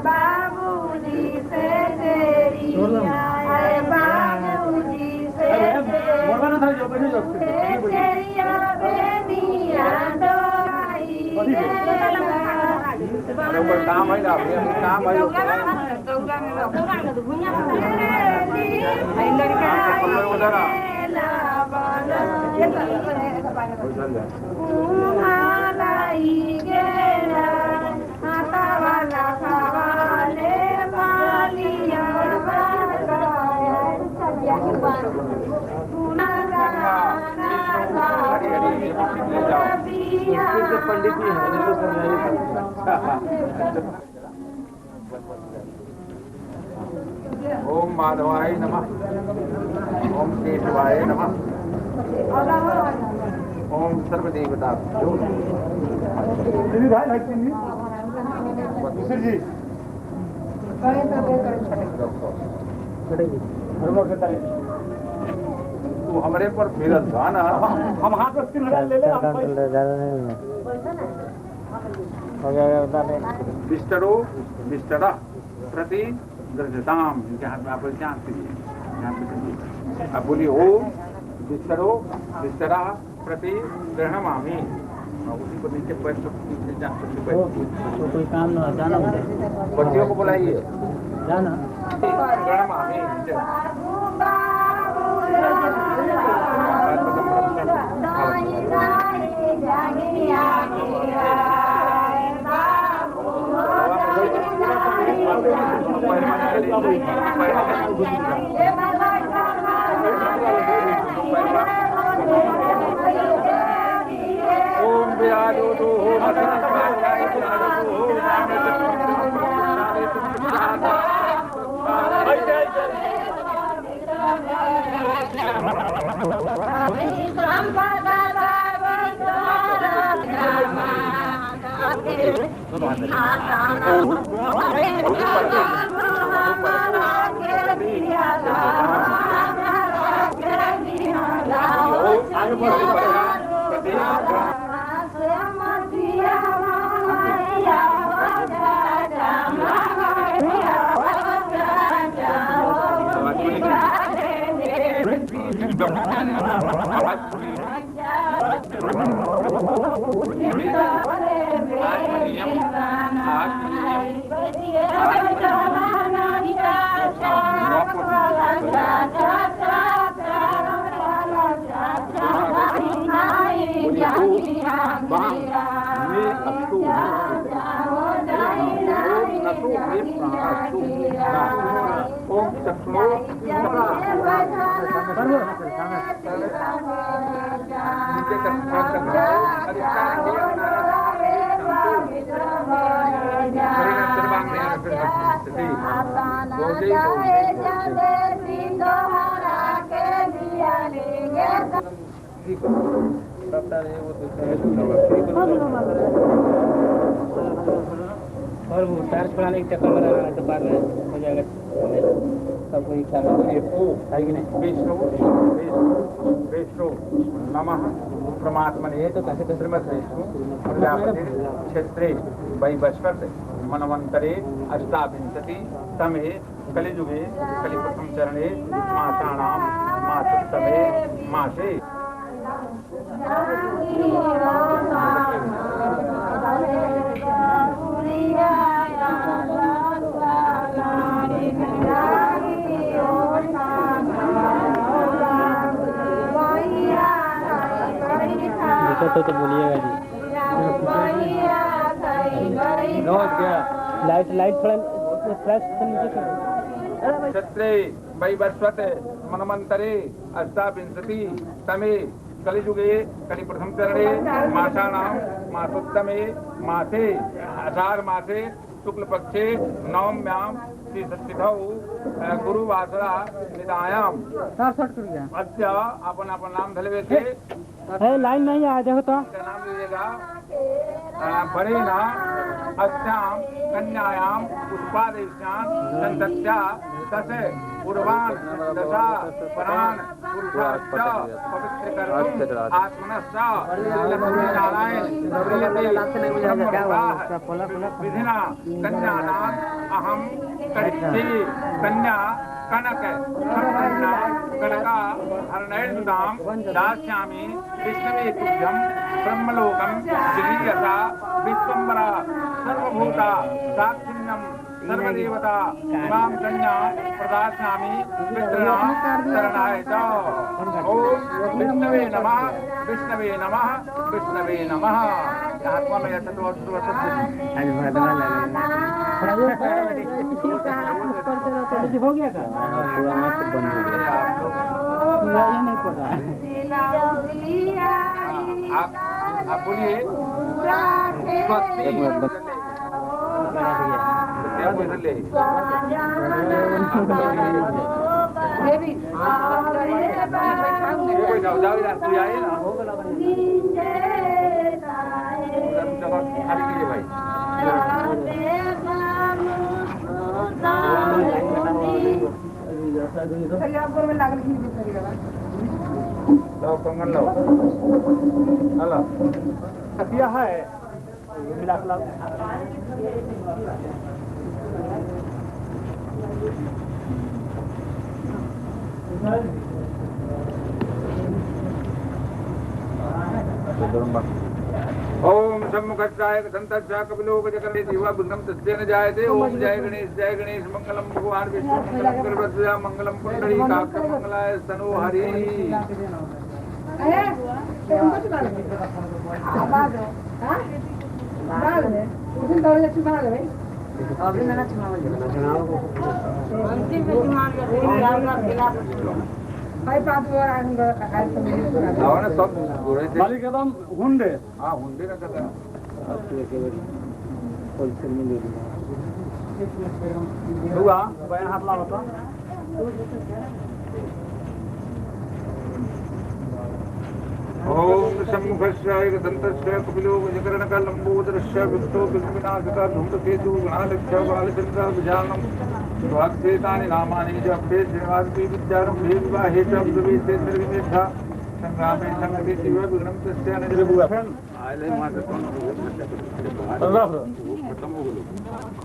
बाबूजी से तेरी आए बाबूजी से तेरिया बेनिया दोई काम है ना काम है पंडित जी ओम माधवाय नमः ओम केशवाय नमः ओम सर्वदेवता जी तू हमारे पर फिर ना हम हाथ में ले ले बिस्तरो बिस्तरा प्रति गृहताम इनके हाथ में आप ध्यान दीजिए अब बोलिए ओम बिस्तरो बिस्तरा प्रति गृहमामि उसी को नीचे पैर कोई काम ना जाना बच्चियों को बुलाइए जाना गृहमामि ओम विराजो दो और वो टायर छुड़ाने के चक्कर में रहना तो बाद में हो जाएगा सब कोई ख्याल है कि नहीं वैष्णो नमः परमात्मने तो कैसे क्षेत्रे वैवस्वत मनवंतरे अष्टाविंशति तमे कलिजुगे कलिप्रथम चरणे मासाणाम मासोत्तमे मासे तो बोलिएगा जी लाइट थोड़ा फ्लैश क्षत्रे वैवस्वत मनमंतरे अष्टाविंशति तमे कलिजुगे कलि प्रथम चरणे मासाणाम मासोत्तमे मासे आषाढ़ मासे शुक्ल पक्षे नवम्याम श्री षष्ठीधौ गुरुवासरा निदायाम अच्छा अपन अपन नाम धलवे थे लाइन नहीं आ देखो तो नाम लीजिएगा बरेना अस्याम कन्यायाम उत्पादेशान संतत्या दश पूर्वान दशा परान पुरुषाश्च पवित्रकर्तुं आत्मनश्च लक्ष्मीनारायण विधिना कन्यादान अहम करिष्ये कन्या कनक संपन्ना कनका हरणैर्नुदाम दास्यामि विष्णवे तुभ्यं ब्रह्मलोकं गिरीयसा विश्वम्भरा सर्वभूता साक्षिण्यं सर्वदेवता इमां कन्या प्रदास्यामि पितॄणां शरणाय च। ओम विष्णवे नमः विष्णवे नमः विष्णवे नमः। आत्मा में ऐसा तो हो गया था पूरा मत बंद हो गया नहीं पता। आप बोलिए किया है मिला ओम सम्मुखस्याय दंतस्याय कपिलो गजकर्णे जीवा बुद्धं तस्येन जायते। ओम जय गणेश मंगलम भगवान विष्णु मंगलम गणपतया मंगलम कुंडली काक्ष मंगलाय स्तनो हरि। हुंडे हाँ हुंडे का कर होलसेल में ले लिया बयान हाथ ला होता। ओम सम्मुखस्याय दंतस्याय कपिलो गजकर्णक लंबोदरस्य विष्णु विघ्नविनाशका धूमकेतु गणालक्ष्य बालचंद्र विजानम स्वाक्षेतानि नामानि जपे श्रीनिवासपि विद्यारंभे विवाहे च प्रवेशे सर्वमेधा संग्रामे संगति शिव विघ्नं तस्य नजरभुवन् आले माता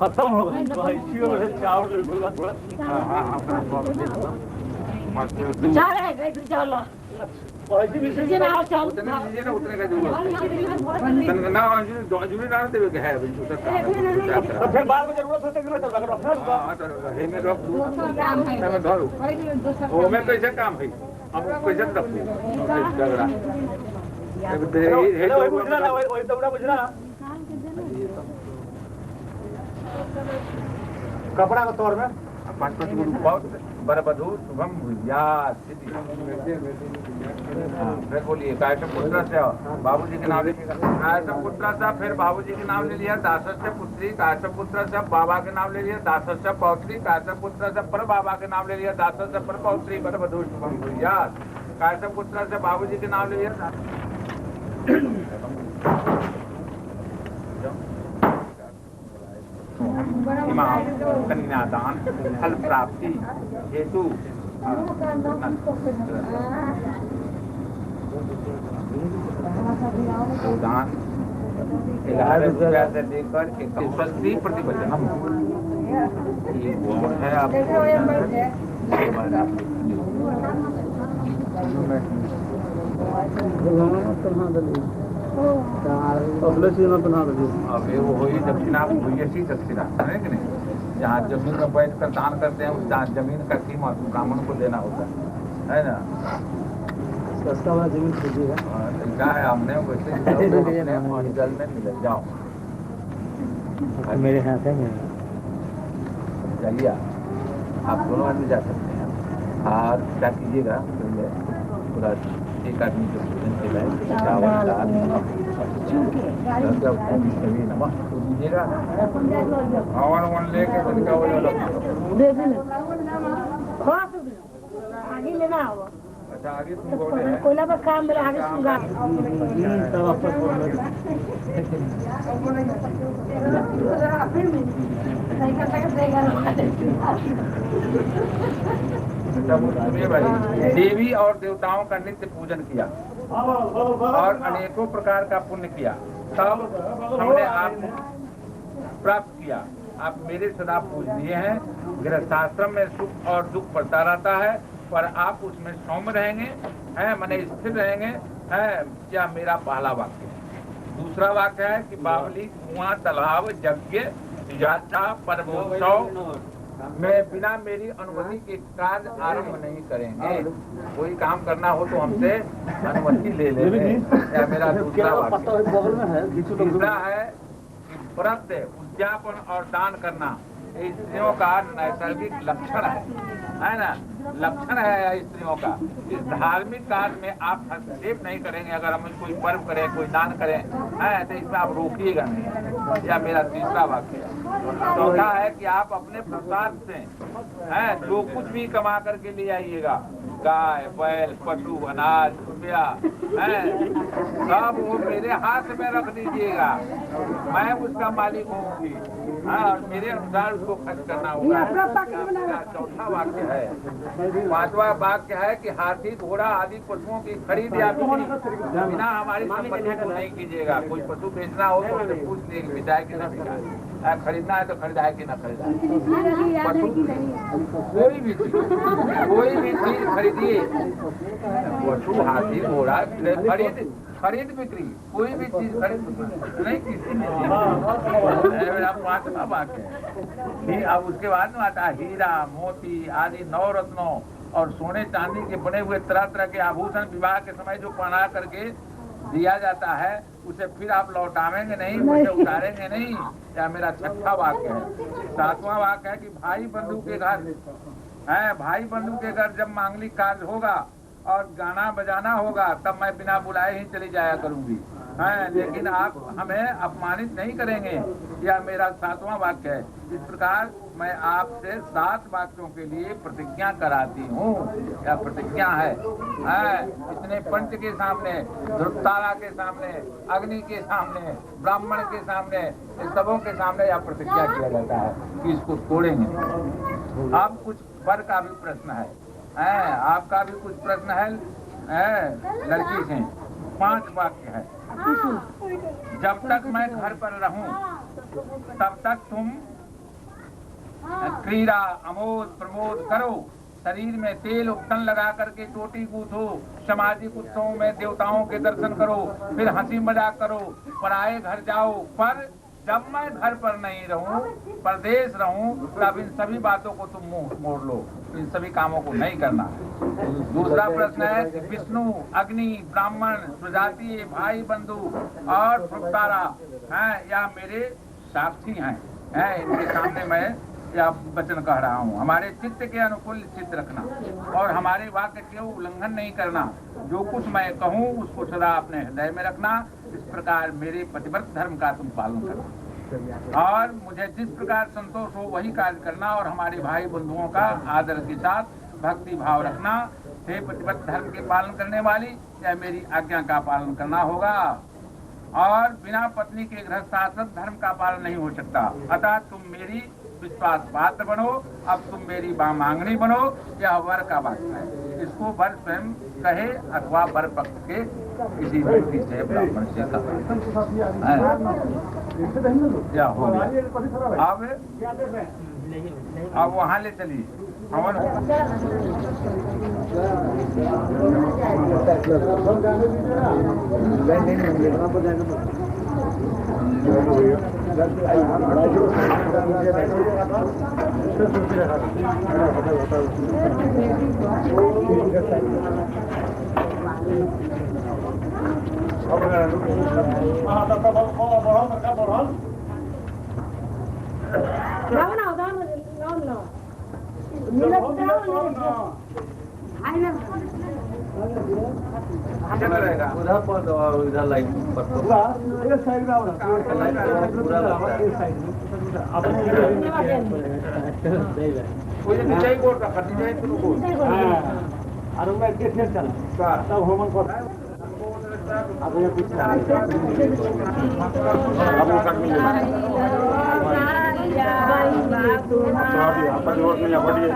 खत्म हो गया भाई शिव से चावल बोला हां चलो उतने का जो ना जुड़ी ना देवे के है तो फिर बाद में जरूरत होते कि तो हां तो हे में रख दूं मैं धरू ओ मैं कैसे काम है हम कैसे तब झगड़ा हे बुझना ना वही तो बुझना कपड़ा के तौर में 5 रुपया बरबधु शुभम भूयात सिद्धि। फिर बोलिए कायसम पुत्र से बाबूजी के नाम ले कायसम पुत्र से फिर बाबूजी के नाम ले लिया दासस्य पुत्री कायसम पुत्र से बाबा के नाम ले लिया दासस्य पौत्री कायसम पुत्र से पर बाबा के नाम ले लिया दासस्य पर पौत्री बरबधु शुभम भूयात कायसम पुत्र से बाबूजी के नाम ले लिया कन्यादान फल प्राप्ति हेतु दान 11 रुपया से लेकर 130 प्रतिबद्धता है आपको अबे वो हुई दक्षिणा भूयसी दक्षिणा है कि नहीं। जहाँ जमीन में बैठ कर दान करते हैं उस जमीन का कीमत ब्राह्मण को देना होता है ना। सस्ता वाला जमीन खरीदिएगा क्या है हमने वैसे जल में मिले जाओ मेरे हाथ है जाइए आप दोनों आदमी जा सकते हैं। और क्या कीजिएगा पूरा एक आदमी को भोजन खिलाए चावल दाल नमक तो दीजिएगा हवन वन लेके उनका वो दे देना आगे लेना होगा अच्छा आगे तुम बोले हैं कोयला पर काम मेरे आगे सुनगा सुनिए भाई, देवी और देवताओं का नित्य पूजन किया और अनेकों प्रकार का पुण्य किया, तब हमने आपको प्राप्त किया। आप मेरे सदा पूजनीय हैं। गृहस्थाश्रम में सुख और दुख पड़ता रहता है, पर आप उसमें सौम्य रहेंगे, हैं मने स्थिर रहेंगे, है क्या मेरा पहला वाक्य है। दूसरा वाक्य है कि बावली कुआं तालाब यज्ञ यात्रा पर्वोत्सव में बिना मेरी अनुमति के कार्य आरंभ नहीं करेंगे। कोई काम करना हो तो हमसे अनुमति ले लेंगे, या मेरा दूसरा वाक्य। तीसरा है कि व्रत उद्यापन और दान करना स्त्रियों का नैसर्गिक लक्षण है ना, लक्षण है स्त्रियों का। इस धार्मिक कार्य में आप हस्तक्षेप नहीं करेंगे। अगर हम कोई पर्व करें, कोई दान करें, है तो इसमें आप रोकिएगा नहीं, या मेरा तीसरा वाक्य है। चौथा है कि आप अपने प्रसाद से है जो कुछ भी कमा करके ले आइएगा, गाय बैल पशु अनाज रुपया है, सब वो मेरे हाथ में रख दीजिएगा, मैं उसका मालिक होंगी, और मेरे अनुसार उसको खर्च करना होगा। चौथा वाक्य है। पांचवा वाक्य है कि हाथी घोड़ा आदि पशुओं की खरीद या बिक्री बिना हमारी सम्मति को नहीं कीजिएगा। कोई पशु बेचना हो तो उसे पूछ लीजिए बिचाए कि नहीं बिचाए, खरीदना है तो खरीदाए कि न खरीदाए। पशु कोई भी चीज खरीदिए, पशु हाथी घोड़ा खरीद बिक्री कोई भी चीज खरीद नहीं किसी मेरा पांचवा वाक्य है। अब उसके बाद में आता है हीरा मोती आदि 9 रत्नों और सोने चांदी के बने हुए तरह तरह के आभूषण विवाह के समय जो पहना करके दिया जाता है, उसे फिर आप लौटावेंगे नहीं, उसे उतारेंगे नहीं, या मेरा छठा वाक्य है। सातवां वाक्य है कि भाई बंधु के घर है, भाई बंधु के घर जब मांगलिक कार्य होगा और गाना बजाना होगा तब मैं बिना बुलाए ही चली जाया करूंगी, है लेकिन आप हमें अपमानित नहीं करेंगे, यह मेरा सातवां वाक्य है। इस प्रकार मैं आपसे 7 वाक्यों के लिए प्रतिज्ञा कराती हूँ, यह प्रतिज्ञा है। इतने पंच के सामने, ध्रुवतारा के सामने, अग्नि के सामने, ब्राह्मण के सामने, इन सबों के सामने यह प्रतिज्ञा किया जाता है कि इसको तोड़ेंगे। अब कुछ वर का भी प्रश्न है, आपका भी कुछ प्रश्न है लड़की से। 5 वाक्य है। जब तक मैं घर पर रहूं तब तक तुम क्रीड़ा अमोद प्रमोद करो, शरीर में तेल उपटन लगा करके चोटी गूंथो, सामाजिक उत्सवों में देवताओं के दर्शन करो, फिर हंसी मजाक करो, पराए घर जाओ। पर जब मैं घर पर नहीं रहूं, परदेश रहूं, तब इन सभी बातों को तुम मुंह मोड़ लो, इन सभी कामों को नहीं करना। दूसरा प्रश्न है कि विष्णु अग्नि ब्राह्मण सुजातीय भाई बंधु और ध्रुवतारा हैं या मेरे साक्षी हैं, इनके सामने मैं या वचन कह रहा हूँ। हमारे चित्त के अनुकूल चित्त रखना और हमारे वाक्य के उल्लंघन नहीं करना। जो कुछ मैं कहूँ उसको सदा अपने हृदय में रखना। इस प्रकार मेरे पतिव्रत धर्म का तुम पालन करना और मुझे जिस प्रकार संतोष हो वही कार्य करना और हमारे भाई बंधुओं का आदर के साथ भक्ति भाव रखना। हे पतिव्रत धर्म के पालन करने वाली, यह मेरी आज्ञा का पालन करना होगा और बिना पत्नी के गृहस्थाश्रम धर्म का पालन नहीं हो सकता। अतः तुम मेरी विश्वास पात्र बनो। अब तुम मेरी मांगनी बनो। यह वर का वाक्य है। इसको वर स्वयं कहे अथवा वर पक्ष के किसी व्यक्ति से ब्राह्मण से क्या हो गया। अब वहाँ ले चलिए हवन रहेगा उधर पर और इधर लाइट पर और मैं कितने चला तब होमन को अब ये कुछ अब वो कर मिलेगा अपन रोड में या बढ़िए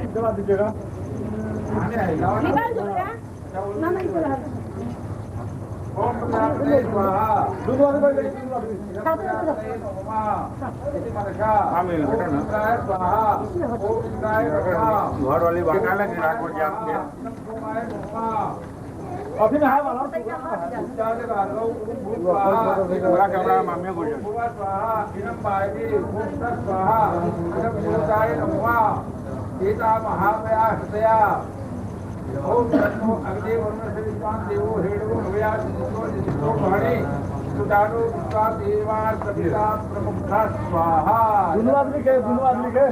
जवाब दीजिएगा घर वाली बात अभी ना है वाला बड़ा कैमरा मामे को सीता महामया हृदया ओम नमो अग्नि वरुण से विद्वान देवो हेडो नवया जितो जितो भणी सुदानो विश्वास देवा सविता प्रमुखा स्वाहा दोनों आदमी के